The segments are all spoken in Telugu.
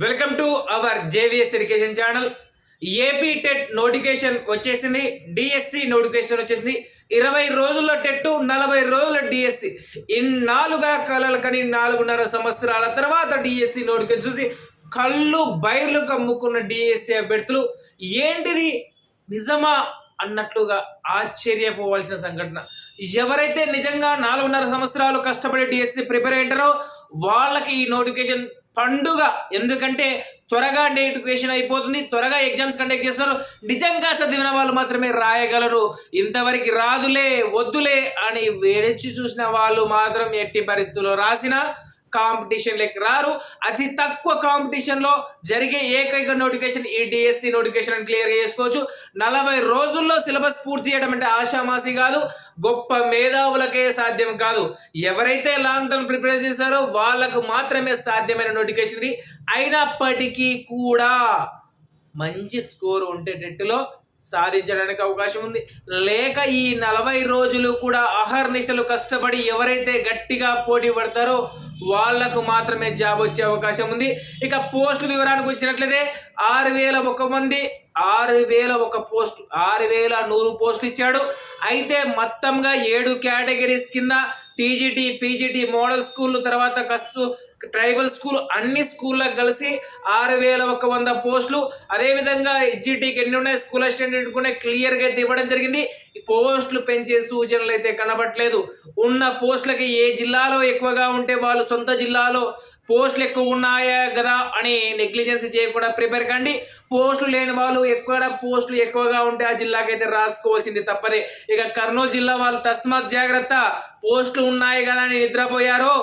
Welcome to our JVS education channel. AP TET notification వచ్చేసింది. డిఎస్సి నోటిఫికేషన్ వచ్చేసింది. 20 రోజుల్లో టెట్, 40 రోజుల డిఎస్సి. ఇన్నాళ్ళుగా కలలు కని 4.5 సంవత్సరాల తర్వాత డిఎస్సి నోటిఫికేషన్ చూసి కళ్ళు బైర్లు కమ్ముకున్న డిఎస్సి అభ్యర్థులు ఏంటిది నిజమా అన్నట్లుగా ఆశ్చర్యపోవాల్సిన సంఘటన. ఎవరైతే నిజంగా 4.5 సంవత్సరాలు కష్టపడి డిఎస్సి ప్రిపేర్ అయ్యారో వాళ్ళకి ఈ నోటిఫికేషన్ పండుగ. ఎందుకంటే త్వరగా నోటిఫికేషన్ అయిపోతుంది, త్వరగా ఎగ్జామ్స్ కండక్ట్ చేస్తున్నారు. నిజంగా చదివిన వాళ్ళు మాత్రమే రాయగలరు. ఇంతవరకు రాదులే వద్దులే అని వేచి చూసిన వాళ్ళు మాత్రం ఎట్టి పరిస్థితుల్లో రాసిన కాంపిటీషన్ లెక్క రారు. అతి తక్కువ కాంపిటీషన్లో జరిగే ఏకైక నోటిఫికేషన్ ఈ డిఎస్సి నోటిఫికేషన్ అని క్లియర్గా చేసుకోవచ్చు. 40 రోజుల్లో సిలబస్ పూర్తి చేయడం అంటే ఆషామాసి కాదు, గొప్ప మేధావులకే సాధ్యం కాదు. ఎవరైతే లాంగ్ టర్మ్ ప్రిపేర్ చేశారో వాళ్ళకు మాత్రమే సాధ్యమైన నోటిఫికేషన్ ఇది. అయినప్పటికీ కూడా మంచి స్కోర్ ఉంటే టెట్లో సాధించడానికి అవకాశం ఉంది. లేక ఈ 40 రోజులు కూడా అహర్నిశలు కష్టపడి ఎవరైతే గట్టిగా పోటీ పడతారో వాళ్లకు మాత్రమే జాబ్ వచ్చే అవకాశం ఉంది. ఇక పోస్టుల వివరానికి వచ్చినట్లయితే 6,001 మంది, 6,001 పోస్ట్, 6,100 పోస్టులు ఇచ్చాడు. అయితే మొత్తంగా 7 కేటగిరీస్ కింద టీజీటీ, పీజీటీ, మోడల్ స్కూల్, తర్వాత కస్సు, ట్రైబల్ స్కూల్, అన్ని స్కూళ్ళకు కలిసి 6,100 పోస్టులు. అదేవిధంగా ఎస్జిటికి ఎన్ని ఉన్నాయి, స్కూల్ అసిస్టెంట్ కూడా క్లియర్గా అయితే ఇవ్వడం జరిగింది. పోస్టులు పెంచే సూచనలు అయితే కనబట్లేదు. ఉన్న పోస్టులకి ఏ జిల్లాలో ఎక్కువగా ఉంటే వాళ్ళు సొంత జిల్లాలో పోస్టులు ఎక్కువ ఉన్నాయా కదా అని నెగ్లిజెన్స్ చేయకుండా ప్రిపేర్ కండి. పోస్టులు లేని వాళ్ళు పోస్టులు ఎక్కువగా ఉంటే ఆ జిల్లాకైతే రాసుకోవాల్సింది తప్పదే. ఇక కర్నూలు జిల్లా వాళ్ళు తస్మాత్ జాగ్రత్త, పోస్టులు ఉన్నాయి కదా అని నిద్రపోయారో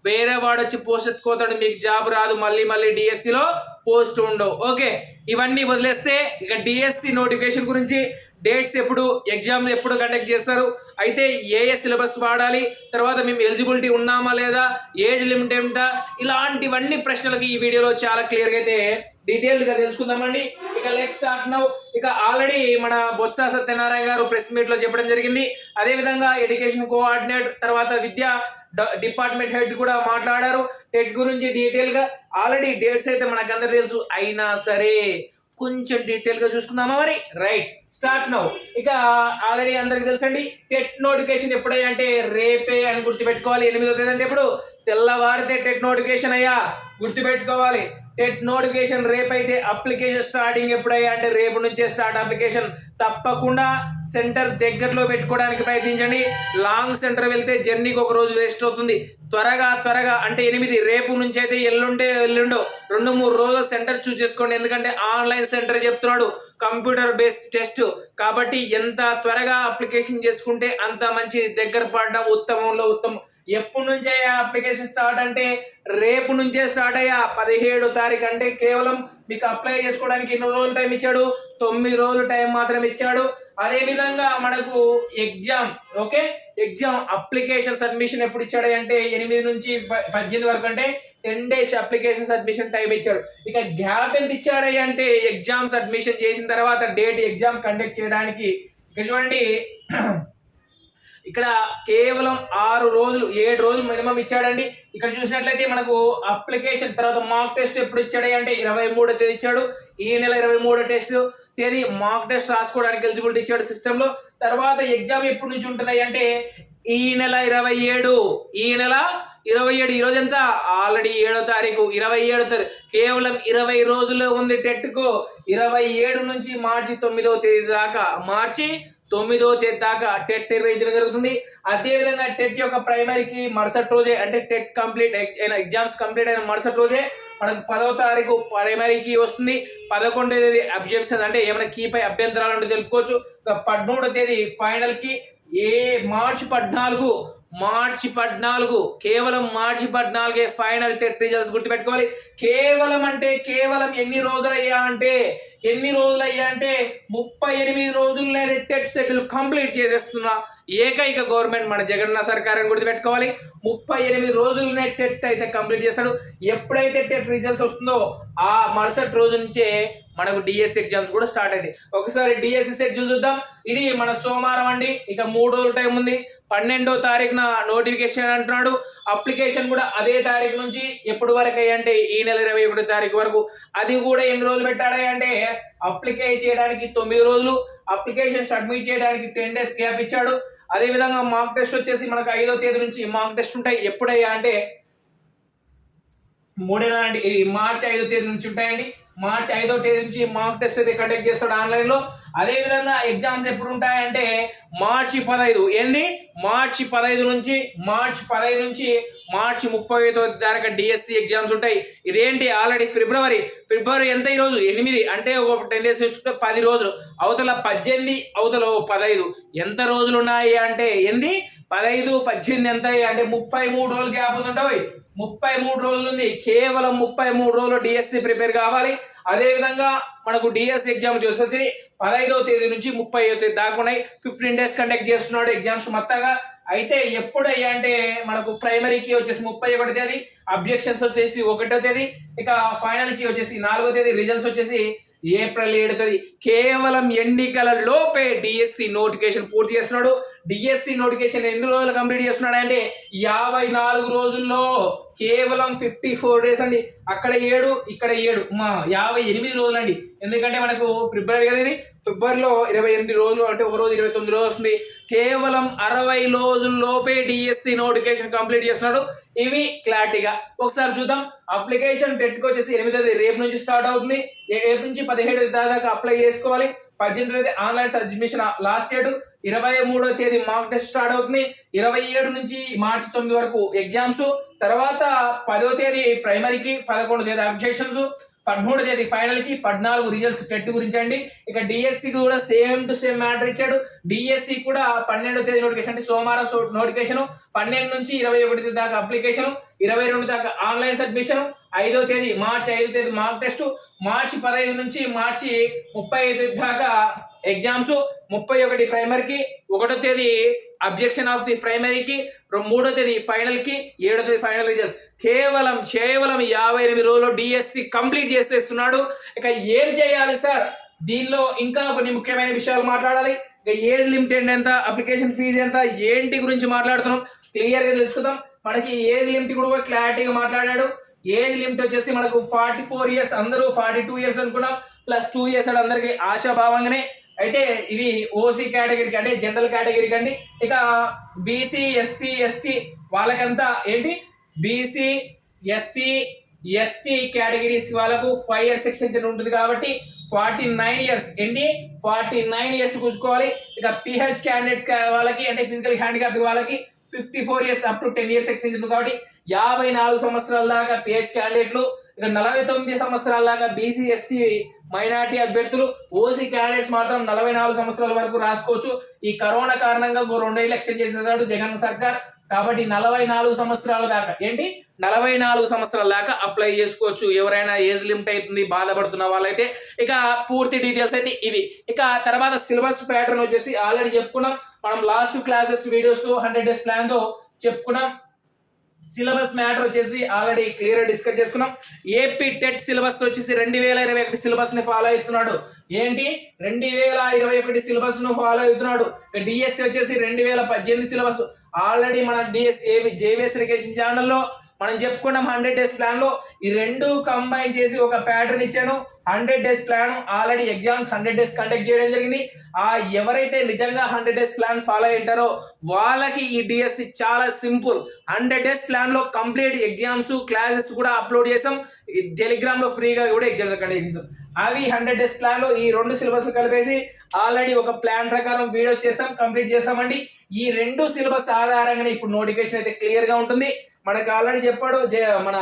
వేరే వాడు వచ్చి పోస్ట్ ఎత్తుకోతాడు, మీకు జాబ్ రాదు, మళ్ళీ డిఎస్సిలో పోస్ట్ ఉండవు. ఓకే, ఇవన్నీ వదిలేస్తే ఇక డిఎస్సి నోటిఫికేషన్ గురించి డేట్స్ ఎప్పుడు, ఎగ్జామ్ ఎప్పుడు కండక్ట్ చేస్తారు, అయితే ఏ సిలబస్ వాడాలి, తర్వాత మేము ఎలిజిబిలిటీ ఉన్నామా లేదా, ఏజ్ లిమిట్ ఏమిటా, ఇలాంటివన్నీ ప్రశ్నలకి ఈ వీడియోలో చాలా క్లియర్గా అయితే డీటెయిల్డ్గా తెలుసుకుందామండి. ఇక లెట్స్ స్టార్ట్ నౌ. ఇక ఆల్రెడీ మన బొత్స సత్యనారాయణ గారు ప్రెస్ మీట్లో చెప్పడం జరిగింది. అదేవిధంగా ఎడ్యుకేషన్ కోఆర్డినేటర్ తర్వాత విద్యా డిపార్ట్మెంట్ హెడ్ కూడా మాట్లాడారు టెట్ గురించి డీటెయిల్గా. ఆల్రెడీ డేట్స్ అయితే మనకందరూ తెలుసు, అయినా సరే కొంచెం డీటెయిల్గా చూసుకుందామా మరి. Right, start now. ఇక ఆల్రెడీ అందరికి తెలుసండి టెట్ నోటిఫికేషన్ ఎప్పుడైనా అంటే రేపే అని గుర్తుపెట్టుకోవాలి. 8వ తేదీ అంటే ఎప్పుడు, తెల్లవారితే టెట్ నోటిఫికేషన్ అయ్యా, గుర్తుపెట్టుకోవాలి. టెట్ నోటిఫికేషన్ రేపైతే అప్లికేషన్ స్టార్టింగ్ ఎప్పుడయ్యా అంటే రేపు నుంచే స్టార్ట్ అప్లికేషన్. తప్పకుండా సెంటర్ దగ్గరలో పెట్టుకోవడానికి ప్రయత్నించండి. లాంగ్ సెంటర్ వెళ్తే జర్నీకి ఒక రోజు వేస్ట్ అవుతుంది. త్వరగా అంటే 8, రేపు నుంచి అయితే ఎల్లుండో 2-3 రోజులు సెంటర్ చూస్ చేసుకోండి. ఎందుకంటే ఆన్లైన్ సెంటర్ చెప్తున్నాడు, కంప్యూటర్ బేస్డ్ టెస్ట్ కాబట్టి ఎంత త్వరగా అప్లికేషన్ చేసుకుంటే అంత మంచి, దగ్గర పడడం ఉత్తమంలో ఉత్తమం. ఎప్పటి నుంచే అప్లికేషన్ స్టార్ట్ అంటే రేపు నుంచే స్టార్ట్ అయ్యా. 17వ తారీఖు అంటే కేవలం మీకు అప్లై చేసుకోవడానికి ఎన్ని రోజులు టైం ఇచ్చాడు, 9 రోజులు టైం మాత్రం ఇచ్చాడు. అదే విధంగా మనకు exam, okay, exam application submission ఎప్పుడు ఇచ్చాడు అంటే 8 నుంచి 18 వరకు అంటే 10 days అప్లికేషన్ సబ్మిషన్ టైం ఇచ్చాడు. ఇక గ్యాప్ ఎంత ఇచ్చాడు అంటే ఎగ్జామ్ సబ్మిషన్ చేసిన తర్వాత డేట్ ఎగ్జామ్ కండక్ట్ చేయడానికి ఇక్కడ చూడండి, ఇక్కడ కేవలం 6 రోజులు, 7 రోజులు మినిమం ఇచ్చాడండి. ఇక్కడ చూసినట్లయితే మనకు అప్లికేషన్ తర్వాత మాక్ టెస్ట్ ఎప్పుడు ఇచ్చాడు అంటే 23వ తేదీ ఇచ్చాడు. ఈ నెల 23వ టెస్ట్ తేదీ మాక్ టెస్ట్ రాసుకోవడానికి ఎలిజిబిలిటీ ఇచ్చాడు సిస్టంలో. తర్వాత ఎగ్జామ్ ఎప్పటి నుంచి ఉంటుంది అంటే ఈ నెల 27, ఈ నెల 27, ఈరోజు ఎంత, ఆల్రెడీ 7వ తారీఖు, 27వ తారీఖు, కేవలం 20 రోజులు ఉంది టెట్కు. 27 నుంచి మార్చి 9వ తేదీ దాకా, మార్చి 9వ తేదీ దాకా టెట్ నిర్వహించడం జరుగుతుంది. అదేవిధంగా టెట్ యొక్క ప్రైమరీకి మరుసటి రోజే అంటే టెట్ కంప్లీట్ ఎగ్జామ్స్ కంప్లీట్ అయిన మరుసటి రోజే మనకు 10వ తారీఖు ప్రైమరీకి వస్తుంది. 11వ తేదీ అబ్జెక్షన్ అంటే ఏమైనా కీపై అభ్యంతరాలు ఉంటే తెలుపుకోవచ్చు. 13వ తేదీ ఫైనల్కి మార్చి 14, కేవలం మార్చి 14 ఫైనల్ టెట్ రిజల్ట్స్ గుర్తుపెట్టుకోవాలి. కేవలం ఎన్ని రోజులు అయ్యా అంటే 38 రోజుల్లోనే టెట్ షెడ్యూల్ కంప్లీట్ చేసేస్తున్న ఏకైక గవర్నమెంట్ మన జగన్ సర్కార్ అని గుర్తుపెట్టుకోవాలి. 38 రోజుల్లోనే టెట్ అయితే కంప్లీట్ చేస్తాడు. ఎప్పుడైతే టెట్ రిజల్ట్స్ వస్తుందో ఆ మరుసటి రోజు నుంచే మనకు డిఎస్సి ఎగ్జామ్స్ కూడా స్టార్ట్ అయింది. ఒకసారి డిఎస్సి షెడ్యూల్ చూద్దాం. ఇది మన సోమవారం అండి. ఇక 3 రోజుల టైం ఉంది. 12వ తారీఖున నోటిఫికేషన్ అంటున్నాడు. అప్లికేషన్ కూడా అదే తారీఖు నుంచి ఎప్పటి వరకు అంటే ఈ నెల 21 తారీఖు వరకు. అది కూడా ఎన్ని రోజులు పెట్టాడా అంటే అప్లికే చేయడానికి 9 రోజులు, అప్లికేషన్ సబ్మిట్ చేయడానికి 10 days గ్యాప్ ఇచ్చాడు. అదే విధంగా మాక్ టెస్ట్ వచ్చేసి మనకు 5వ తేదీ నుంచి మాక్ టెస్ట్ ఉంటాయి. ఎప్పుడయ్యా అంటే మార్చి 5వ తేదీ నుంచి ఉంటాయండి. మార్చి 5వ తేదీ నుంచి మాక్ టెస్ట్ అయితే కండక్ట్ చేస్తాడు ఆన్లైన్ లో. అదే విధంగా ఎగ్జామ్స్ ఎప్పుడు ఉంటాయంటే మార్చి 15 ఏంది మార్చి 15 నుంచి మార్చి 35వ తారీఖు డిఎస్సి ఎగ్జామ్స్ ఉంటాయి. ఇదేంటి ఆల్రెడీ ఫిబ్రవరి ఎంత ఈ రోజు 8 అంటే ఒక 10 days చూసుకుంటే 10 రోజులు, అవతల 18, అవతల 15 ఎంత రోజులు ఉన్నాయి అంటే ఏంది 15, 18 ఎంత అంటే 33 రోజులు గ్యాప్ ఉంటుంటాయి. 33 రోజులు ఉంది. కేవలం 33 రోజులు డిఎస్సి ప్రిపేర్ కావాలి. అదే విధంగా మనకు డిఎస్సి ఎగ్జామ్ చూసేసి 15వ తేదీ నుంచి 30వ తేదీ దాకా ఉన్నాయి. 15 days కండక్ట్ చేస్తున్నాడు ఎగ్జామ్స్ మొత్తంగా. అయితే ఎప్పుడయ్యా అంటే మనకు ప్రైమరీకి వచ్చేసి 31వ తేదీ, అబ్జెక్షన్స్ వచ్చేసి 1వ తేదీ, ఇక ఫైనల్ కి వచ్చేసి 4వ తేదీ, రిజల్ట్స్ వచ్చేసి ఏప్రిల్ 7వ తేదీ. కేవలం ఎన్నికల లోపే డిఎస్సి నోటిఫికేషన్ పూర్తి చేస్తున్నాడు. డిఎస్సి నోటిఫికేషన్ ఎన్ని రోజులు కంప్లీట్ చేస్తున్నాడు అంటే 54 రోజుల్లో కేవలం 54 days అండి. అక్కడ 7, ఇక్కడ 7, 58 రోజులు అండి. ఎందుకంటే మనకు ఫిబ్రవరి కదా, ఇది ఫిబ్రవరిలో 28 రోజులు అంటే ఒక రోజు 29 రోజులు వస్తుంది. కేవలం 60 రోజుల్లోపే డిఎస్సి నోటిఫికేషన్ కంప్లీట్ చేస్తున్నాడు. ఇవి క్లారిటీగా ఒకసారి చూద్దాం. అప్లికేషన్ టెట్కి వచ్చేసి 8వ తేదీ రేపు నుంచి స్టార్ట్ అవుతుంది. రేపు నుంచి 17వ దాకా అప్లై చేసుకోవాలి. 18వ తేదీ ఆన్లైన్ అడ్మిషన్ లాస్ట్ డేట్. 23వ తేదీ మాక్ టెస్ట్ స్టార్ట్ అవుతుంది. 27 నుంచి మార్చి 9 వరకు ఎగ్జామ్స్. తర్వాత 10వ తేదీ ప్రైమరీకి, 11వ తేదీ అబ్జెక్షన్స్, 13వ తేదీ ఫైనల్ కి, 14 రిజల్ట్స్ టెట్ గురించి అండి. ఇక డిఎస్సి కూడా సేమ్ టు సేమ్ మ్యాటర్ ఇచ్చాడు. డిఎస్సి కూడా 12వ తేదీ నోటిఫికేషన్ అంటే సోమవారం నోటిఫికేషన్, 12 నుంచి 21 తేదీ దాకా అప్లికేషన్, 22 దాకా ఆన్లైన్ సబ్మిషన్, 5వ తేదీ మార్చి 5వ తేదీ మాక్ టెస్ట్, మార్చి 15 నుంచి మార్చి 35 దాకా ఎగ్జామ్స్, 31 ప్రైమరీకి, 1వ తేదీ అబ్జెక్షన్ ఆఫ్ ది ప్రైమరీకి, 3వ తేదీ ఫైనల్ కి, 7వ తేదీ ఫైనల్ రిజల్ట్స్. కేవలం 58 రోజుల్లో డిఎస్సి కంప్లీట్ చేసేస్తున్నాడు. ఇక ఏం చేయాలి సార్? దీనిలో ఇంకా కొన్ని ముఖ్యమైన విషయాలు మాట్లాడాలి. ఇక ఏజ్ లిమిట్ ఎంత, అప్లికేషన్ ఫీజు ఎంత, ఏంటి గురించి మాట్లాడుతున్నాం క్లియర్ గా తెలుసుకుందాం. మనకి ఏజ్ లిమిట్ కూడా క్లారిటీగా మాట్లాడాడు. ఏజ్ లిమిట్ వచ్చేసి మనకు 44 years, అందరూ 42 years అనుకున్నాం, ప్లస్ 2 years అందరికి ఆశాభావంగానే. అయితే ఇది ఓసీ కేటగిరీకి అంటే జనరల్ కేటగిరీకి అండి. ఇక బీసీ, ఎస్సీ, ఎస్టీ వాళ్ళకంతా ఏంటి బీసీ, ఎస్సీ, ఎస్టీ కేటగిరీస్ వాళ్ళకు 5 years ఎక్స్టెన్షన్ ఉంటుంది కాబట్టి 49 years ఏంటి 49 years చూసుకోవాలి. ఇక పిహెచ్ క్యాండిడేట్స్ వాళ్ళకి అంటే ఫిజికల్ హ్యాండిక్యాప్ వాళ్ళకి 54 years up to 10 years extension కాబట్టి 54 సంవత్సరాల దాకా పిహెచ్ క్యాండిడేట్లు, ఇక 49 సంవత్సరాల దాకా బీసీ, ఎస్టీ, మైనార్టీ అభ్యర్థులు, ఓసీ క్యాండిడేట్స్ మాత్రం 44 సంవత్సరాల వరకు రాసుకోవచ్చు. ఈ కరోనా కారణంగా 2 ఏళ్ళు ఎక్స్టెండ్ చేసేసాడు జగన్ సర్కార్. కాబట్టి 44 సంవత్సరాల దాకా ఏంటి 44 సంవత్సరాల దాకా అప్లై చేసుకోవచ్చు ఎవరైనా ఏజ్ లిమిట్ అవుతుంది బాధపడుతున్న వాళ్ళైతే. ఇక పూర్తి డీటెయిల్స్ అయితే ఇవి. ఇక తర్వాత సిలబస్ ప్యాటర్న్ వచ్చేసి ఆల్రెడీ చెప్పుకున్నాం మనం, last classes videos 100 days plan తో చెప్పుకున్నాం. సిలబస్ మ్యాటర్ వచ్చేసి ఆల్రెడీ క్లియర్ డిస్కస్ చేసుకున్నాం. ఏపీ టెట్ సిలబస్ వచ్చేసి 2021 సిలబస్ ని ఫాలో అవుతున్నాడు. ఏంటి 2021 సిలబస్ ను ఫాలో అవుతున్నాడు. డిఎస్సి వచ్చేసి 2018 సిలబస్. ఆల్రెడీ మన డిఎస్సి జేవిఎస్ ఎడ్యుకేషన్ ఛానల్లో మనం చెప్పుకున్నాం 100 days ప్లాన్ లో ఈ రెండు కంబైన్ చేసి ఒక ప్యాటర్న్ ఇచ్చాను. 100 days plan already exams 100 days conduct చేయడం జరిగింది. ఎవరైతే నిజంగా 100 days ప్లాన్ ఫాలో అయ్యారో వాళ్ళకి ఈ డిఎస్సి చాలా సింపుల్. 100 days ప్లాన్ లో కంప్లీట్ ఎగ్జామ్స్ క్లాసెస్ కూడా అప్లోడ్ చేసాం. టెలిగ్రామ్ లో ఫ్రీగా కూడా ఎగ్జామ్స్ కండక్ట్ చేసాం. అవి 100 days ప్లాన్ లో ఈ రెండు సిలబస్ కలిపేసి ఆల్రెడీ ఒక ప్లాన్ ప్రకారం వీడియోస్ చేస్తాం, కంప్లీట్ చేస్తామండి. ఈ రెండు సిలబస్ ఆధారంగానే ఇప్పుడు నోటిఫికేషన్ అయితే క్లియర్ గా ఉంటుంది. మనకు ఆల్రెడీ చెప్పాడు మన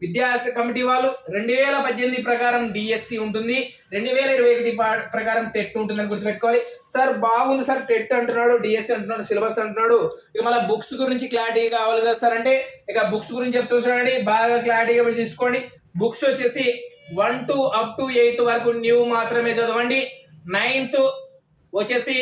విద్యా కమిటీ వాళ్ళు 2018 ప్రకారం డిఎస్సి ఉంటుంది, 2021 ప్రకారం టెట్ ఉంటుందని గుర్తుపెట్టుకోవాలి. సార్ బాగుంది సార్, టెట్ అంటున్నాడు, డిఎస్సి అంటున్నాడు, సిలబస్ అంటున్నాడు. ఇక మళ్ళీ బుక్స్ గురించి క్లారిటీ కావాలి కదా సార్ అంటే ఇక బుక్స్ గురించి చెప్తూ చూడండి, బాగా క్లారిటీగా తీసుకోండి. బుక్స్ వచ్చేసి 1 to up to 8th వరకు న్యూ మాత్రమే చదవండి. 9th వచ్చేసి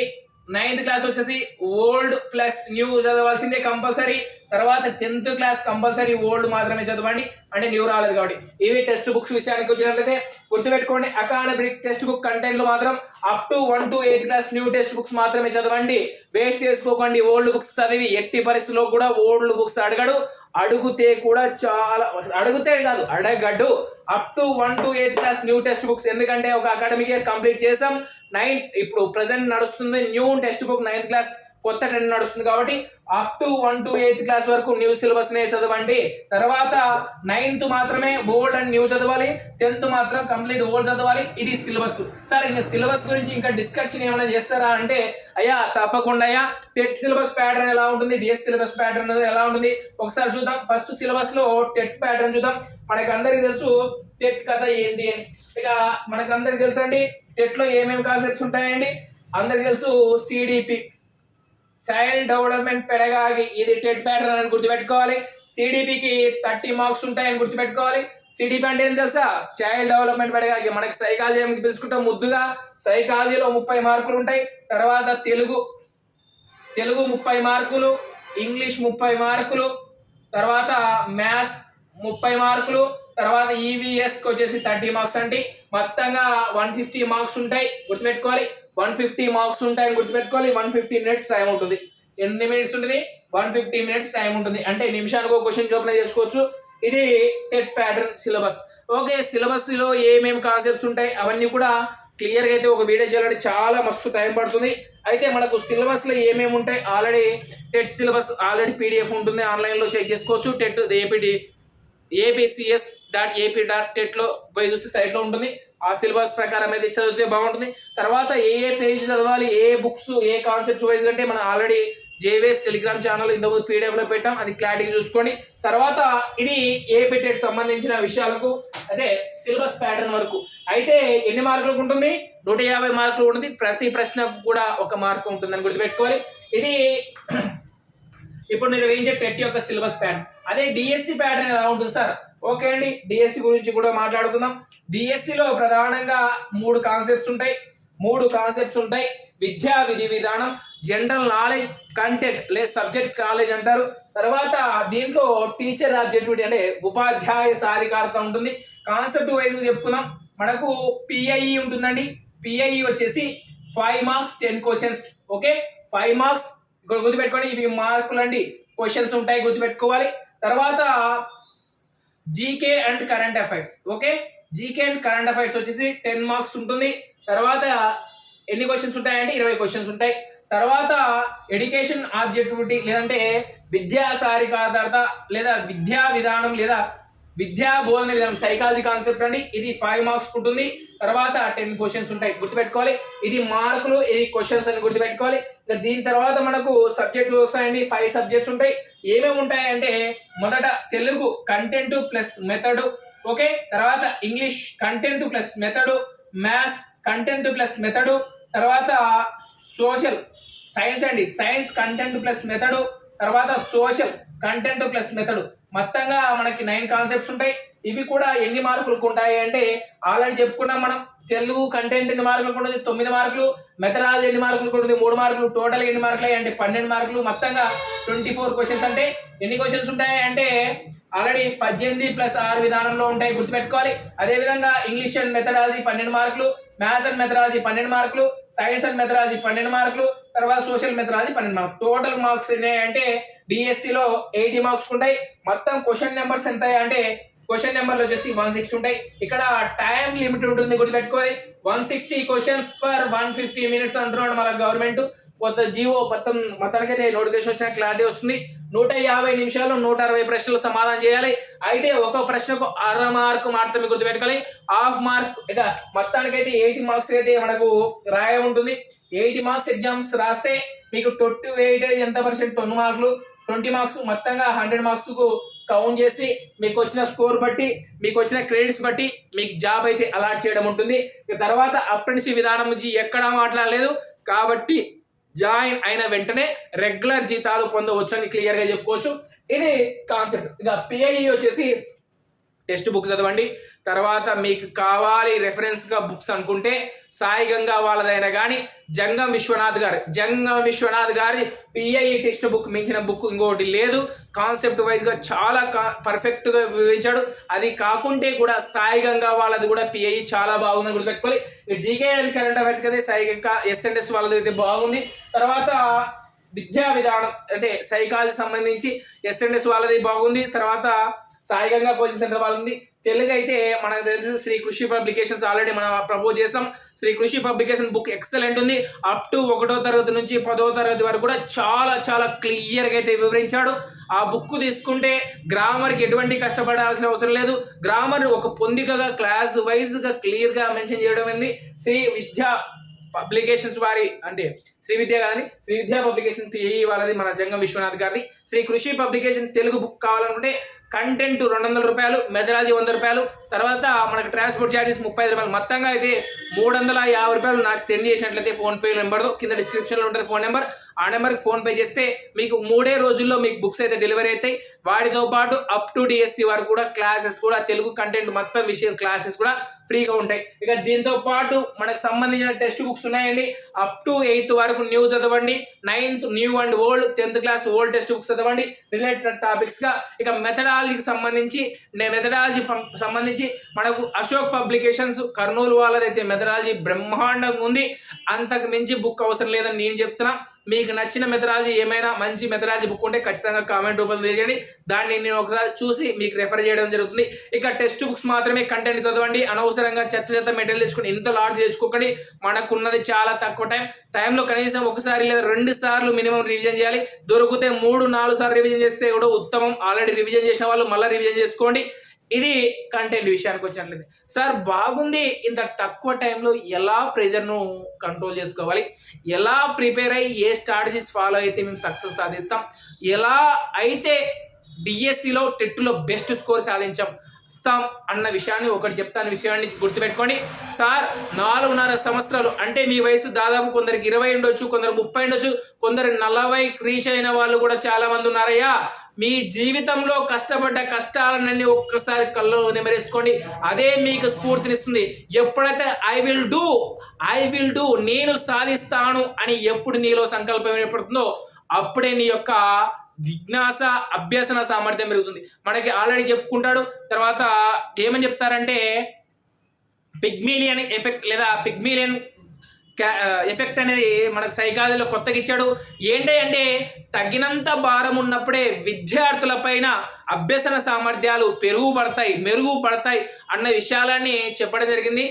9th క్లాస్ వచ్చేసి ఓల్డ్ ప్లస్ న్యూ చదవాల్సిందే కంపల్సరీ. తర్వాత 10th క్లాస్ కంపల్సరీ ఓల్డ్ మాత్రమే చదవండి, అంటే న్యూ రాలేదు కాబట్టి. ఇవి టెక్స్ట్ బుక్స్ విషయానికి వచ్చినట్లయితే గుర్తుపెట్టుకోండి, అకాడమిక్ టెక్స్ట్ బుక్ కంటెంట్లు మాత్రం up to 1 to 8th class new text books మాత్రమే చదవండి. వేస్ట్ చేసుకోకండి. ఓల్డ్ బుక్స్ చదివి ఎట్టి పరిస్థితుల్లో కూడా ఓల్డ్ బుక్స్ అడగడు, అడిగితే కూడా చాలా అడిగితే కాదు అడగడు. Up to 1 to 8th class new text books, ఎందుకంటే ఒక అకాడమిక్ ఇయర్ కంప్లీట్ చేసాం. ఇప్పుడు ప్రెసెంట్ నడుస్తుంది new text book 9th class కొత్త ట్రెండ్ నడుస్తుంది కాబట్టి up to 1 to 8th class వరకు న్యూ సిలబస్ నే చదవండి. తర్వాత 9th మాత్రమే ఓల్డ్ అండ్ న్యూ చదవాలి, 10th మాత్రం కంప్లీట్ ఓల్డ్ చదవాలి. ఇది సిలబస్. సార్ ఇంకా సిలబస్ గురించి ఇంకా డిస్కషన్ ఏమైనా చేస్తారా అంటే అయ్యా తప్పకుండా అయ్యా. టెట్ సిలబస్ ప్యాటర్న్ ఎలా ఉంటుంది, డిఎస్ సిలబస్ ప్యాటర్న్ ఎలా ఉంటుంది ఒకసారి చూద్దాం. ఫస్ట్ సిలబస్ లో టెట్ ప్యాటర్న్ చూద్దాం. మనకు అందరికి తెలుసు టెట్ కథ ఏంటి అని. ఇక మనకు అందరికి తెలుసు అండి టెట్ లో ఏమేమి కాన్సెప్ట్స్ ఉంటాయండి. అందరికి తెలుసు సిడిపి, చైల్డ్ డెవలప్మెంట్ పెడగాగి, ఇది టెట్ ప్యాటర్న్ అని గుర్తుపెట్టుకోవాలి. సిడిపికి 30 మార్క్స్ ఉంటాయని గుర్తుపెట్టుకోవాలి. సిడిపి అంటే ఏం తెలుసా, చైల్డ్ డెవలప్మెంట్ పెడగాగి. మనకి సైకాలజీ ఏమి తెలుసుకుంటాం ముద్దుగా, సైకాలజీలో 30 మార్కులు ఉంటాయి. తర్వాత తెలుగు 30 మార్కులు, ఇంగ్లీష్ 30 మార్కులు, తర్వాత మ్యాథ్స్ 30 మార్కులు, తర్వాత ఈవీఎస్కి వచ్చేసి 30 మార్క్స్ అంటే మొత్తంగా 150 మార్క్స్ ఉంటాయి గుర్తుపెట్టుకోవాలి. 150 మార్క్స్ ఉంటాయని గుర్తుపెట్టుకోవాలి. 150 మినిట్స్ టైం ఉంటుంది. ఎన్ని మినిట్స్ ఉంటుంది, 150 మినిట్స్ టైం ఉంటుంది. అంటే నిమిషానికి ఒక క్వశ్చన్ చొప్పున చేసుకోవచ్చు. ఇది TET pattern syllabus. Okay, syllabus లో ఏమేమి కాన్సెప్ట్స్ ఉంటాయి అవన్నీ కూడా క్లియర్ గా అయితే ఒక వీడియో చేయాలంటే చాలా మస్తు టైం పడుతుంది. అయితే మనకు సిలబస్ లో ఏమేమి ఉంటాయి already TET syllabus already PDF ఉంటుంది, ఆన్లైన్ లో చెక్ చేసుకోవచ్చు. టెట్ apcs.ap.tet లో పోయి చూస్తే సైట్ లో ఉంటుంది. ఆ సిలబస్ ప్రకారం అయితే చదివితే బాగుంటుంది. తర్వాత ఏ పేజ్ చదవాలి, ఏ బుక్స్, ఏ కాన్సెప్ట్స్ వైజ్ అంటే మనం ఆల్రెడీ జేవేస్ టెలిగ్రామ్ ఛానల్ ఇంతకుముందు పీడిఎఫ్ లో పెట్టాం, అది క్లారిటీ చూసుకోండి. తర్వాత ఇది ఏపీ టెట్ సంబంధించిన విషయాలకు అదే సిలబస్ ప్యాటర్న్ వరకు అయితే ఎన్ని మార్కులకు ఉంటుంది, 150 మార్కులు ఉంటుంది. ప్రతి ప్రశ్నకు కూడా 1 మార్కు ఉంటుందని గుర్తుపెట్టుకోవాలి. ఇది ఇప్పుడు నేను వేయించే టెట్ యొక్క సిలబస్ ప్యాటర్న్. అదే డిఎస్సి ప్యాటర్న్ ఎలా ఉంటుంది సార్? ఓకే అండి, డిఎస్సి గురించి కూడా మాట్లాడుకుందాం. డిఎస్సిలో ప్రధానంగా 3 కాన్సెప్ట్స్ ఉంటాయి. విద్యా విధి విధానం, జనరల్ నాలెడ్జ్, కంటెంట్ లేదా సబ్జెక్ట్ నాలెడ్జ్ అంటారు. తర్వాత దీంట్లో టీచర్ ఆబ్జెక్టివిటీ అంటే ఉపాధ్యాయ సాధికారత ఉంటుంది. కాన్సెప్ట్ వైజ్ చెప్పుకుందాం. మనకు పిఐఈ ఉంటుందండి. పిఐఈ వచ్చేసి 5 మార్క్స్ 10 క్వశ్చన్స్. ఓకే, 5 మార్క్స్ ఇక్కడ గుర్తుపెట్టుకోండి. ఇవి మార్కులు అండి, క్వశ్చన్స్ ఉంటాయి గుర్తుపెట్టుకోవాలి. తర్వాత GK and current affairs. Okay, GK and current affairs వచ్చేసి 10 మార్క్స్ ఉంటుంది. తర్వాత ఎన్ని క్వశ్చన్స్ ఉంటాయంటే 20 క్వశ్చన్స్ ఉంటాయి. తర్వాత ఎడ్యుకేషన్ ఆబ్జెక్టివిటీ లేదంటే విద్యా సాధికారత లేదా విద్యా విధానం లేదా విద్యా బోధన విధానం సైకాలజీ కాన్సెప్ట్ అండి. ఇది 5 మార్క్స్ ఉంటుంది. తర్వాత 10 క్వశ్చన్స్ ఉంటాయి గుర్తుపెట్టుకోవాలి. ఇది మార్కులు, ఇది క్వశ్చన్స్ అని గుర్తుపెట్టుకోవాలి. దీని తర్వాత మనకు సబ్జెక్టులు వస్తాయండి. 5 సబ్జెక్ట్స్ ఉంటాయి. ఏమేమి ఉంటాయి అంటే మొదట Telugu content plus method. Okay, తర్వాత English content plus method, maths content plus method, తర్వాత సోషల్ సైన్స్ అండి, సైన్స్ కంటెంట్ ప్లస్ మెథడ్, తర్వాత సోషల్ కంటెంట్ ప్లస్ మెథడ్. మొత్తంగా మనకి 9 కాన్సెప్ట్స్ ఉంటాయి. ఇవి కూడా ఎన్ని మార్కులకు ఉంటాయి అంటే ఆల్రెడీ చెప్పుకున్నాం మనం. తెలుగు కంటెంట్ ఎన్ని మార్కులకు ఉంటుంది, 9 మార్కులు. మెథడాలజీ ఎన్ని మార్కులకు ఉంటుంది, 3 మార్కులు. టోటల్ ఎన్ని మార్కులు అంటే 12 మార్కులు. మొత్తంగా 24 క్వశ్చన్స్. అంటే ఎన్ని క్వశ్చన్స్ ఉంటాయి అంటే ఆల్రెడీ 18+6 విధానంలో ఉంటాయి గుర్తుపెట్టుకోవాలి. అదేవిధంగా ఇంగ్లీష్ అండ్ మెథడాలజీ 12 మార్కులు, మ్యాథ్స్ అండ్ మెథడాలజీ 12 మార్కులు, సైన్స్ అండ్ మెథడాలజీ 12 మార్కులు, తర్వాత సోషల్ మెథడాలజీ 12 మార్కులు. టోటల్ మార్క్స్ అంటే డిఎస్సిలో 80 మార్క్స్ ఉంటాయి. మొత్తం క్వశ్చన్ నెంబర్స్ ఎంత అంటే క్వశ్చన్ నెంబర్లు వచ్చేసి 160 ఉంటాయి. ఇక్కడ టైం లిమిట్ ఉంటుంది గుర్తుపెట్టుకోవాలి. 160 క్వశ్చన్స్ పర్ 150 మినిట్స్ అంటున్నాడు మన గవర్నమెంట్. కొత్త జీవో మొత్తానికైతే నోటిఫికేషన్ వచ్చిన క్లారిటీ వస్తుంది. 150 నిమిషాలు 160 ప్రశ్నలు సమాధానం చేయాలి. అయితే ఒక ప్రశ్నకు 1/2 మార్కు మాత్రమే గుర్తుపెట్టుకోవాలి. హాఫ్ మార్క్ ఇక మొత్తానికైతే 80 మార్క్స్ అయితే మనకు రాయ ఉంటుంది. 80 మార్క్స్ ఎగ్జామ్స్ రాస్తే మీకు 20 వెయిటేజ్ ఎంత పర్సెంట్ 20 మార్కులు, 20 మార్క్స్ మొత్తంగా 100 మార్క్స్ కు కౌంట్ చేసి మీకు వచ్చిన స్కోర్ బట్టి, మీకు వచ్చిన క్రెడిట్స్ బట్టి మీకు జాబ్ అయితే అలాట్ చేయడం ఉంటుంది. తర్వాత అప్రెంటిస్ విధానం నుంచి ఎక్కడా మాట్లాడలేదు కాబట్టి జాయిన్ అయిన వెంటనే రెగ్యులర్ జీతాలు పొందవచ్చు అని క్లియర్ గా చెప్పుకోవచ్చు. ఇది కాన్సెప్ట్. ఇక పిఐఈ వచ్చేసి టెక్స్ట్ బుక్ చదవండి. తర్వాత మీకు కావాలి రెఫరెన్స్గా బుక్స్ అనుకుంటే సాయి గంగా వాళ్ళదైనా కానీ జంగం విశ్వనాథ్ గారి పిఐఈ టెక్స్ట్ బుక్ మించిన బుక్ ఇంకోటి లేదు. కాన్సెప్ట్ వైజ్గా చాలా పర్ఫెక్ట్గా వివరించాడు. అది కాకుంటే కూడా సాయి గంగా వాళ్ళది కూడా పిఐఈ చాలా బాగుందని గుర్తుపెట్టుకోవాలి. జీకే అండ్ కరెంట్ అఫైర్స్ కదా సాయి గంగా ఎస్ఎన్ఎస్ వాళ్ళది అయితే బాగుంది. తర్వాత విద్యా విధానం అంటే సైకాలజీ సంబంధించి ఎస్ఎన్ఎస్ వాళ్ళది బాగుంది. తర్వాత సాయి గంగా కోచింగ్ సెంటర్ వాళ్ళది. తెలుగు అయితే మనకు తెలుసు శ్రీ కృషి పబ్లికేషన్స్ ఆల్రెడీ మనం ప్రపోజ్ చేస్తాం. శ్రీ కృషి పబ్లికేషన్ బుక్ ఎక్సలెంట్ ఉంది. అప్ టు 1వ తరగతి నుంచి 10వ తరగతి వరకు కూడా చాలా క్లియర్గా అయితే వివరించాడు. ఆ బుక్ తీసుకుంటే గ్రామర్కి ఎటువంటి కష్టపడాల్సిన అవసరం లేదు. గ్రామర్ ఒక పొందికగా క్లాస్ వైజ్గా క్లియర్గా మెన్షన్ చేయడం ఉంది. శ్రీ విద్యా పబ్లికేషన్స్ వారి అంటే శ్రీ విద్య కానీ శ్రీ విద్యా పబ్లికేషన్ పిఐఈ వాళ్ళది మన జంగం విశ్వనాథ్ గారిది. శ్రీ కృషి పబ్లికేషన్ తెలుగు బుక్ కావాలనుకుంటే కంటెంట్ 200 రూపాయలు, మెథడాలజీ 100 రూపాయలు, తర్వాత మనకు ట్రాన్స్పోర్ట్ ఛార్జెస్ 35 రూపాయలు, మొత్తంగా అయితే 350 రూపాయలు నాకు సెండ్ చేసినట్లయితే ఫోన్పే నెంబర్ కింద డిస్క్రిప్షన్లో ఉంటుంది ఫోన్ నెంబర్. ఆ నెంబర్కి ఫోన్పే చేస్తే మీకు 3 రోజుల్లో మీకు బుక్స్ అయితే డెలివరీ అవుతాయి. వాటితో పాటు అప్ టు డిఎస్సి వరకు కూడా క్లాసెస్ కూడా తెలుగు కంటెంట్ మొత్తం విషయం క్లాసెస్ కూడా ఫ్రీగా ఉంటాయి. ఇక దీంతో పాటు మనకు సంబంధించిన టెక్స్ట్ బుక్స్ ఉన్నాయండి. అప్ టు 8th వరకు న్యూ చదవండి, 9th new and old, 10th class old text books చదవండి రిలేటెడ్ టాపిక్స్గా. ఇక మెథడాలజీకి సంబంధించి మనకు అశోక్ పబ్లికేషన్స్ కర్నూలు వాళ్ళదైతే మెథడాలజీ బ్రహ్మాండంగా ఉంది. అంతకు మించి బుక్ అవసరం లేదని నేను చెప్తున్నా. మీకు నచ్చిన మెథడాలజీ ఏమైనా మంచి మెథడాలజీ బుక్ ఉంటే ఖచ్చితంగా కామెంట్ రూపంలో తెలియజేయండి. దాన్ని నేను ఒకసారి చూసి మీకు రెఫర్ చేయడం జరుగుతుంది. ఇక టెక్స్ట్ బుక్స్ మాత్రమే కంటెంట్ చదవండి. అనవసరంగా చెత్త మెటీరియల్ తెచ్చుకుని ఇంత లాట్ తెచ్చుకోకండి. మనకున్నది చాలా తక్కువ టైంలో కనీసం 1 సారి లేదా 2 సార్లు మినిమం రివిజన్ చేయాలి. దొరికితే 3-4 సార్లు రివిజన్ చేస్తే కూడా ఉత్తమం. ఆల్రెడీ రివిజన్ చేసిన వాళ్ళు మళ్ళీ రివిజన్ చేసుకోండి. ఇది కంటెంట్ విషయానికి వచ్చినట్లయితే సార్ బాగుంది. ఇంత తక్కువ టైంలో ఎలా ప్రెజర్ను కంట్రోల్ చేసుకోవాలి, ఎలా ప్రిపేర్ అయ్యి ఏ స్ట్రాటజీస్ ఫాలో అయితే మేము సక్సెస్ సాధిస్తాం, ఎలా అయితే డిఎస్సిలో టెట్లో బెస్ట్ స్కోర్ సాధించాం అన్న విషయాన్ని ఒకటి చెప్తాను. విషయాన్ని గుర్తుపెట్టుకోండి సార్. 4.5 సంవత్సరాలు అంటే మీ వయసు దాదాపు కొందరికి 20 ఉండొచ్చు, కొందరు 30 ఉండొచ్చు, కొందరు 40 రీచ్ అయిన వాళ్ళు కూడా చాలా మంది ఉన్నారయ్యా. మీ జీవితంలో కష్టపడ్డ కష్టాలన్నీ ఒక్కసారి కళ్ళలో నెమరేసుకోండి. అదే మీకు స్ఫూర్తినిస్తుంది. ఎప్పుడైతే ఐ విల్ డూ నేను సాధిస్తాను అని ఎప్పుడు నీలో సంకల్పం ఏర్పడుతుందో అప్పుడే నీ యొక్క జిజ్ఞాస అభ్యసన సామర్థ్యం పెరుగుతుంది. మనకి ఆల్రెడీ చెప్పుకుంటాడు. తర్వాత ఏమని చెప్తారంటే పిగ్మీలియన్ ఎఫెక్ట్ లేదా పిగ్మీలియన్ ఎఫెక్ట్ అనేది మనకు సైకాలజీలో కొత్తగా ఇచ్చాడు. ఏంటి అంటే తగినంత భారం ఉన్నప్పుడే విద్యార్థుల పైన అభ్యసన సామర్థ్యాలు మెరుగుపడతాయి అన్న విషయాలన్నీ చెప్పడం జరిగింది.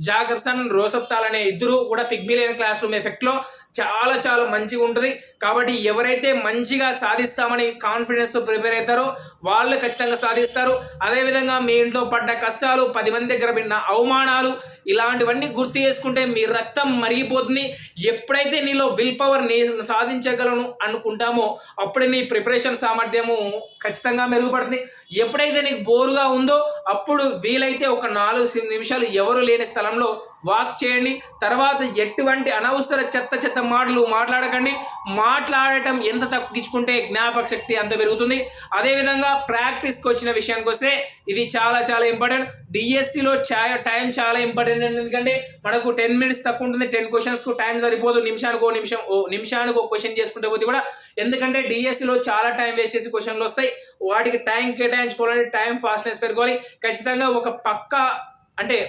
జాకబ్సన్, రోసెప్తాల్ అనే ఇద్దరు కూడా పిగ్మీలియన్ క్లాస్ రూమ్ ఎఫెక్ట్లో చాలా మంచిగా ఉంటుంది. కాబట్టి ఎవరైతే మంచిగా సాధిస్తామని కాన్ఫిడెన్స్తో ప్రిపేర్ అవుతారో వాళ్ళు ఖచ్చితంగా సాధిస్తారు. అదేవిధంగా మీ ఇంట్లో పడ్డ కష్టాలు, 10 మంది దగ్గర విన్న అవమానాలు, ఇలాంటివన్నీ గుర్తు చేసుకుంటే మీ రక్తం మరిగిపోతుంది. ఎప్పుడైతే నీలో విల్ పవర్ నేను సాధించగలను అనుకుంటామో అప్పుడే నీ ప్రిపరేషన్ సామర్థ్యము ఖచ్చితంగా మెరుగుపడుతుంది. ఎప్పుడైతే నీకు బోరుగా ఉందో అప్పుడు వీలైతే ఒక 4 నిమిషాలు ఎవరు లేని స్థలంలో వాక్ చేయండి. తర్వాత ఎటువంటి అనవసర చెత్త మాటలు మాట్లాడకండి. మాట్లాడటం ఎంత తగ్గించుకుంటే జ్ఞాపక శక్తి అంత పెరుగుతుంది. అదేవిధంగా ప్రాక్టీస్కి వచ్చిన విషయానికి వస్తే ఇది చాలా ఇంపార్టెంట్. డిఎస్సిలో టైం చాలా ఇంపార్టెంట్. ఎందుకంటే మనకు 10 మినిట్స్ తక్కువ ఉంటుంది. 10 క్వశ్చన్స్కు టైం సరిపోదు. నిమిషానికి ఒక క్వశ్చన్ చేసుకుంటే పోతే కూడా, ఎందుకంటే డిఎస్సిలో చాలా టైం వేస్ట్ చేసి క్వశ్చన్లు వస్తాయి. వాటికి టైం కేటాయించుకోవాలంటే టైం ఫాస్ట్నెస్ పెరుగుకోవాలి. ఖచ్చితంగా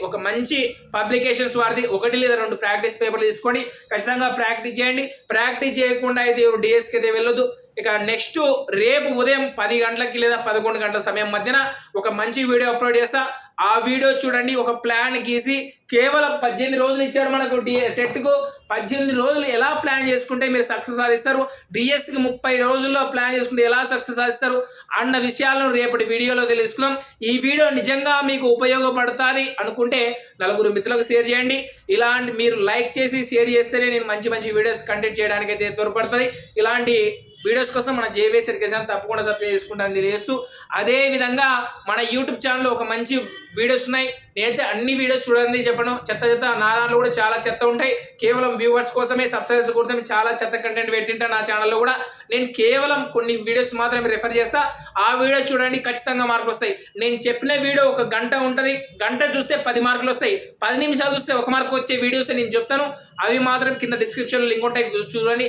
ఒక మంచి పబ్లికేషన్స్ వారిది 1 లేదా 2 ప్రాక్టీస్ పేపర్లు తీసుకోండి. ఖచ్చితంగా ప్రాక్టీస్ చేయండి. ప్రాక్టీస్ చేయకుండా అయితే డిఎస్కి అయితే వెళ్ళొద్దు. ఇక నెక్స్ట్ రేపు ఉదయం 10 గంటలకి లేదా 11 గంటల సమయం మధ్యన ఒక మంచి వీడియో అప్లోడ్ చేస్తా. ఆ వీడియో చూడండి. ఒక ప్లాన్ గీసి కేవలం 18 రోజులు ఇచ్చాడు మనకు టెట్కు. 18 రోజులు ఎలా ప్లాన్ చేసుకుంటే మీరు సక్సెస్ సాధిస్తారు, డిఎస్కి 30 రోజుల్లో ప్లాన్ చేసుకుంటే ఎలా సక్సెస్ సాధిస్తారు అన్న విషయాలను రేపటి వీడియోలో తెలుసుకుందాం. ఈ వీడియో నిజంగా మీకు ఉపయోగపడుతుంది అనుకుంటే 4 మిత్రులకు షేర్ చేయండి. ఇలాంటి మీరు లైక్ చేసి షేర్ చేస్తేనే నేను మంచి వీడియోస్ కంటెంట్ చేయడానికి అయితే తోడ్పడుతుంది. ఇలాంటి వీడియోస్ కోసం మన జేవిఎస్ ఎడ్యుకేషన్ తప్పకుండా సబ్స్క్రైబ్ చేసుకుంటానని తెలియజేస్తూ, అదే విధంగా మన యూట్యూబ్ ఛానల్లో ఒక మంచి వీడియోస్ ఉన్నాయి. నేనైతే అన్ని వీడియోస్ చూడండి చెప్పను, చెత్త నా దాంట్లో కూడా చాలా చెత్త ఉంటాయి. కేవలం వ్యూవర్స్ కోసమే, సబ్స్క్రైబర్స్ కోసమే చాలా చెత్త కంటెంట్ పెట్టింటా నా ఛానల్లో కూడా. నేను కేవలం కొన్ని వీడియోస్ మాత్రమే రెఫర్ చేస్తా, ఆ వీడియో చూడండి, ఖచ్చితంగా మార్కులు వస్తాయి. నేను చెప్పిన వీడియో 1 గంట ఉంటుంది, గంట చూస్తే 10 మార్కులు వస్తాయి, 10 నిమిషాలు చూస్తే 1 మార్కు వచ్చే వీడియోస్ నేను చెప్తాను. అవి మాత్రం కింద డిస్క్రిప్షన్లో లింక్ ఉంటాయి, చూడండి.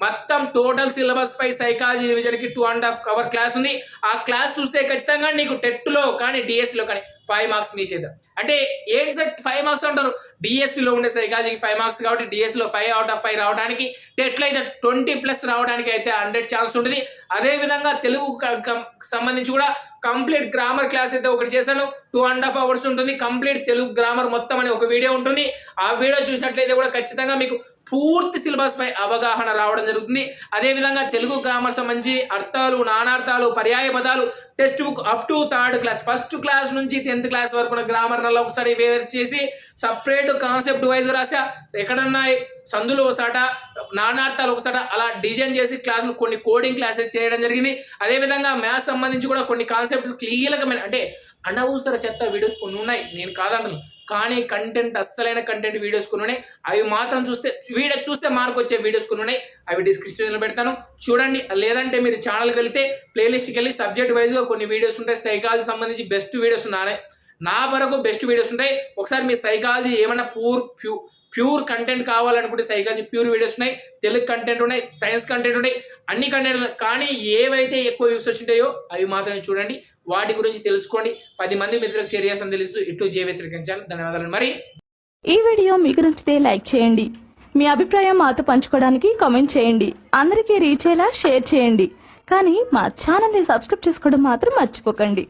మొత్తం టోటల్ సిలబస్ పై సైకాలజీ డివిజన్కి 2.5 అవర్ క్లాస్ ఉంది. ఆ క్లాస్ చూస్తే ఖచ్చితంగా నీకు టెట్లో కానీ డిఎస్సిలో కానీ 5 మార్క్స్ మీ చేద్దాం. అంటే ఏంటి సార్ 5 మార్క్స్ అంటారు? డిఎస్సిలో ఉండే సైకాలజీకి 5 మార్క్స్ కాబట్టి డిఎస్సిలో 5 out of 5 రావడానికి, టెట్లో అయితే 20+ రావడానికి అయితే 100 ఛాన్స్ ఉంటుంది. అదేవిధంగా తెలుగు సంబంధించి కూడా కంప్లీట్ గ్రామర్ క్లాస్ అయితే ఒకటి చేశాను, 2.5 hours ఉంటుంది. కంప్లీట్ తెలుగు గ్రామర్ మొత్తం అని ఒక వీడియో ఉంటుంది. ఆ వీడియో చూసినట్లయితే కూడా ఖచ్చితంగా మీకు పూర్తి సిలబస్ పై అవగాహన రావడం జరుగుతుంది. అదేవిధంగా తెలుగు గ్రామర్ సంబంధించి అర్థాలు, నానార్థాలు, పర్యాయ పదాలు text book up to 3rd class, 1st class నుంచి 10th క్లాస్ వరకు ఉన్న గ్రామర్ నల్ల ఒకసారి వేర్ చేసి సపరేట్ కాన్సెప్ట్ వైజ్ రాసా. ఎక్కడన్నా సందులు ఒకసాట, నానార్థాలు ఒకసాట అలా డిజైన్ చేసి క్లాసులు కొన్ని కోడింగ్ క్లాసెస్ చేయడం జరిగింది. అదేవిధంగా మ్యాథ్స్ సంబంధించి కూడా కొన్ని కాన్సెప్ట్స్ క్లియర్గా, అంటే అనవసర చెత్త వీడియోస్ కొన్ని ఉన్నాయి, నేను కాదంటాను, కానీ కంటెంట్ అస్సలైన కంటెంట్ వీడియోస్ కొన్ని ఉన్నాయి. అవి మాత్రం వీడియో చూస్తే మార్క్ వచ్చే వీడియోస్ కొన్ని ఉన్నాయి. అవి డిస్క్రిప్షన్లో పెడతాను, చూడండి. లేదంటే మీరు ఛానల్కి వెళ్తే ప్లేలిస్ట్కి వెళ్ళి సబ్జెక్ట్ వైజ్గా కొన్ని వీడియోస్ ఉంటాయి. సైకాలజీ సంబంధించి బెస్ట్ వీడియోస్ ఉన్నాయి, నా వరకు బెస్ట్ వీడియోస్ ఉంటాయి. ఒకసారి మీ సైకాలజీ ఏమైనా ప్యూర్ కంటెంట్ కావాలనుకుంటే సైకాలజీ ప్యూర్ వీడియోస్ ఉన్నాయి, తెలుగు కంటెంట్ ఉన్నాయి, సైన్స్ కంటెంట్ ఉన్నాయి, అన్ని కంటెంట్. కానీ ఏవైతే ఎక్కువ యూస్ ఉంటాయో అవి మాత్రమే చూడండి, వాటి గురించి తెలుసుకోండి, 10 మంది మిత్రులకు షేర్ చేస్తాను తెలుసు. ఇటు జేవిఎస్ ఎడ్యుకేషన్. ధన్యవాదాలు. మరి ఈ వీడియో మీకు నచ్చితే లైక్ చేయండి, మీ అభిప్రాయం మాతో పంచుకోవడానికి కామెంట్ చేయండి, అందరికీ రీచ్ అయ్యేలా షేర్ చేయండి. కానీ మా ఛానల్ని సబ్స్క్రైబ్ చేసుకోవడం మాత్రం మర్చిపోకండి.